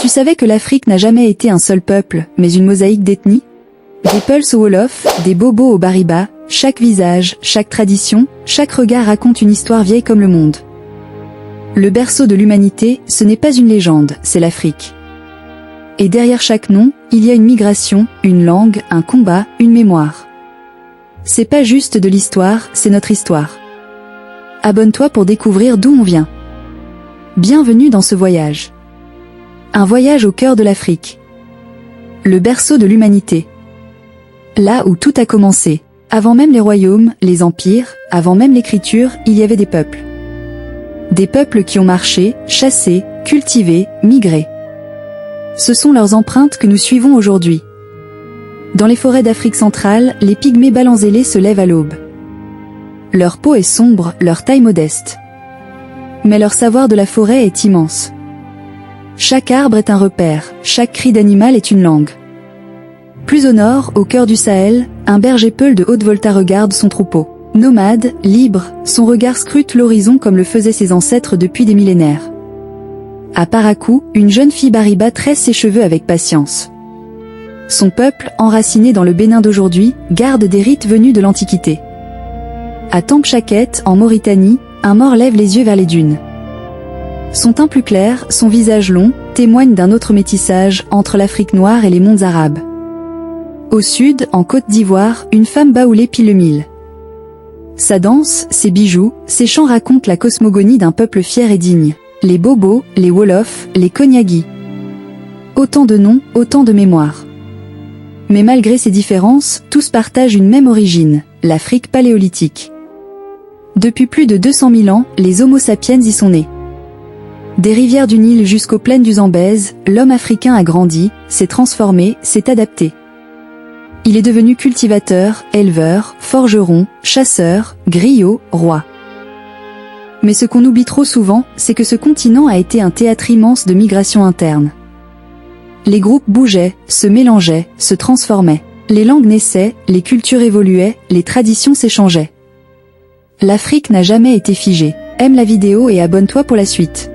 Tu savais que l'Afrique n'a jamais été un seul peuple, mais une mosaïque d'ethnies? Des Peuls au Wolof, des Bobos au Bariba, chaque visage, chaque tradition, chaque regard raconte une histoire vieille comme le monde. Le berceau de l'humanité, ce n'est pas une légende, c'est l'Afrique. Et derrière chaque nom, il y a une migration, une langue, un combat, une mémoire. C'est pas juste de l'histoire, c'est notre histoire. Abonne-toi pour découvrir d'où on vient. Bienvenue dans ce voyage. Un voyage au cœur de l'Afrique. Le berceau de l'humanité. Là où tout a commencé. Avant même les royaumes, les empires, avant même l'écriture, il y avait des peuples. Des peuples qui ont marché, chassé, cultivé, migré. Ce sont leurs empreintes que nous suivons aujourd'hui. Dans les forêts d'Afrique centrale, les pygmées balanzélés se lèvent à l'aube. Leur peau est sombre, leur taille modeste. Mais leur savoir de la forêt est immense. Chaque arbre est un repère, chaque cri d'animal est une langue. Plus au nord, au cœur du Sahel, un berger peul de Haute-Volta regarde son troupeau. Nomade, libre, son regard scrute l'horizon comme le faisaient ses ancêtres depuis des millénaires. À Parakou, une jeune fille Bariba tresse ses cheveux avec patience. Son peuple, enraciné dans le Bénin d'aujourd'hui, garde des rites venus de l'Antiquité. À Tampchaket, en Mauritanie, un mort lève les yeux vers les dunes. Son teint plus clair, son visage long, témoignent d'un autre métissage entre l'Afrique noire et les mondes arabes. Au sud, en Côte d'Ivoire, une femme baoulée pile le mille. Sa danse, ses bijoux, ses chants racontent la cosmogonie d'un peuple fier et digne. Les Bobos, les Wolofs, les Konyagui. Autant de noms, autant de mémoires. Mais malgré ces différences, tous partagent une même origine, l'Afrique paléolithique. Depuis plus de 200 000 ans, les Homo sapiens y sont nés. Des rivières du Nil jusqu'aux plaines du Zambèze, l'homme africain a grandi, s'est transformé, s'est adapté. Il est devenu cultivateur, éleveur, forgeron, chasseur, griot, roi. Mais ce qu'on oublie trop souvent, c'est que ce continent a été un théâtre immense de migration interne. Les groupes bougeaient, se mélangeaient, se transformaient. Les langues naissaient, les cultures évoluaient, les traditions s'échangeaient. L'Afrique n'a jamais été figée. Aime la vidéo et abonne-toi pour la suite.